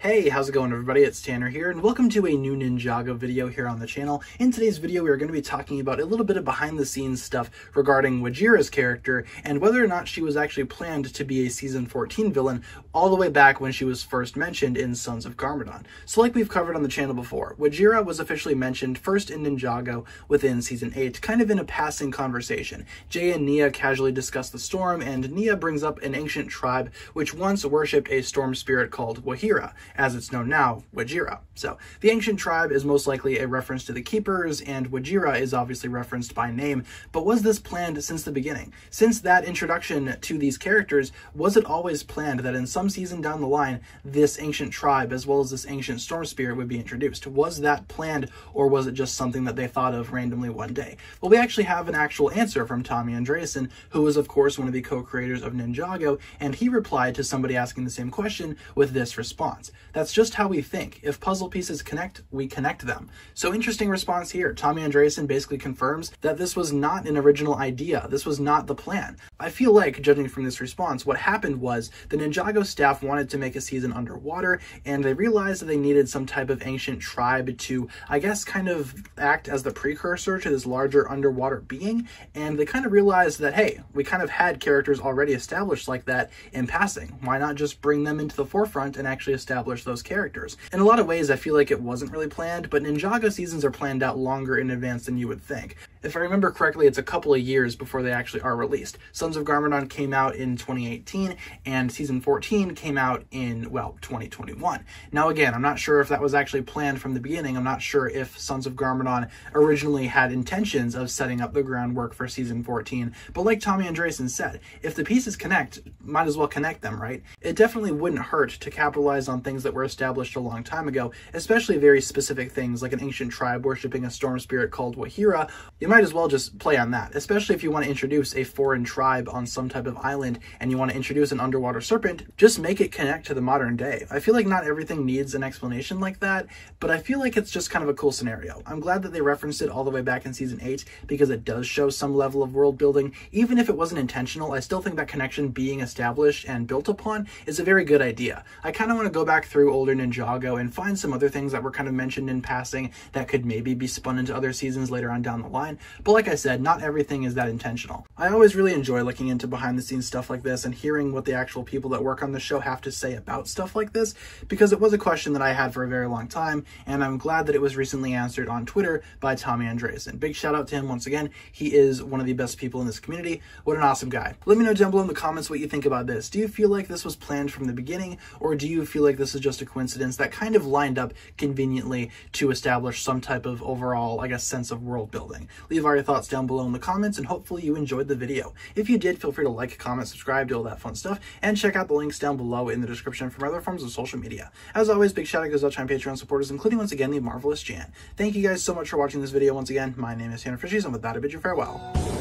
Hey, how's it going everybody? It's Tanner here, and welcome to a new Ninjago video here on the channel. In today's video, we are going to be talking about a little bit of behind-the-scenes stuff regarding Wajira's character, and whether or not she was actually planned to be a Season 14 villain all the way back when she was first mentioned in Sons of Garmadon. So like we've covered on the channel before, Wajira was officially mentioned first in Ninjago within Season 8, kind of in a passing conversation. Jay and Nia casually discuss the storm, and Nia brings up an ancient tribe which once worshipped a storm spirit called Wahira, as it's known now, Wajira. So the ancient tribe is most likely a reference to the Keepers, and Wajira is obviously referenced by name. But was this planned since the beginning? Since that introduction to these characters, was it always planned that in some season down the line, this ancient tribe as well as this ancient storm spirit would be introduced? Was that planned, or was it just something that they thought of randomly one day? Well, we actually have an actual answer from Tommy Andreasen, who is of course one of the co-creators of Ninjago, and he replied to somebody asking the same question with this response. That's just how we think. If puzzle pieces connect, we connect them. So interesting response here. Tommy Andreasen basically confirms that this was not an original idea. This was not the plan. I feel like, judging from this response, what happened was the Ninjago staff wanted to make a season underwater, and they realized that they needed some type of ancient tribe to, I guess, kind of act as the precursor to this larger underwater being, and they kind of realized that, hey, we kind of had characters already established like that in passing. Why not just bring them into the forefront and actually establish those characters? In a lot of ways, I feel like it wasn't really planned, but Ninjago seasons are planned out longer in advance than you would think. If I remember correctly, it's a couple of years before they actually are released. Sons of Garmadon came out in 2018, and Season 14 came out in, well, 2021. Now again, I'm not sure if that was actually planned from the beginning. I'm not sure if Sons of Garmadon originally had intentions of setting up the groundwork for Season 14, but like Tommy Andreasen said, if the pieces connect, might as well connect them, right? It definitely wouldn't hurt to capitalize on things that were established a long time ago, especially very specific things like an ancient tribe worshipping a storm spirit called Wahira. You might as well just play on that, especially if you want to introduce a foreign tribe on some type of island and you want to introduce an underwater serpent. Just make it connect to the modern day. I feel like not everything needs an explanation like that, but I feel like it's just kind of a cool scenario. I'm glad that they referenced it all the way back in Season 8 because it does show some level of world building. Even if it wasn't intentional, I still think that connection being established and built upon is a very good idea. I kind of want to go back through older Ninjago and find some other things that were kind of mentioned in passing that could maybe be spun into other seasons later on down the line. But like I said, not everything is that intentional. I always really enjoy looking into behind the scenes stuff like this and hearing what the actual people that work on the show have to say about stuff like this, because it was a question that I had for a very long time, and I'm glad that it was recently answered on Twitter by Tommy Andreasen. Big shout out to him once again. He is one of the best people in this community. What an awesome guy. Let me know down below in the comments what you think about this. Do you feel like this was planned from the beginning, or do you feel like this is just a coincidence that kind of lined up conveniently to establish some type of overall, I guess, sense of world building? Leave all your thoughts down below in the comments, and hopefully you enjoyed the video. If you did, feel free to like, comment, subscribe, do all that fun stuff, and check out the links down below in the description for other forms of social media. As always, big shout out goes out to my Patreon supporters, including once again the marvelous Jan. Thank you guys so much for watching this video once again. My name is TannerFishies, and with that I bid you farewell.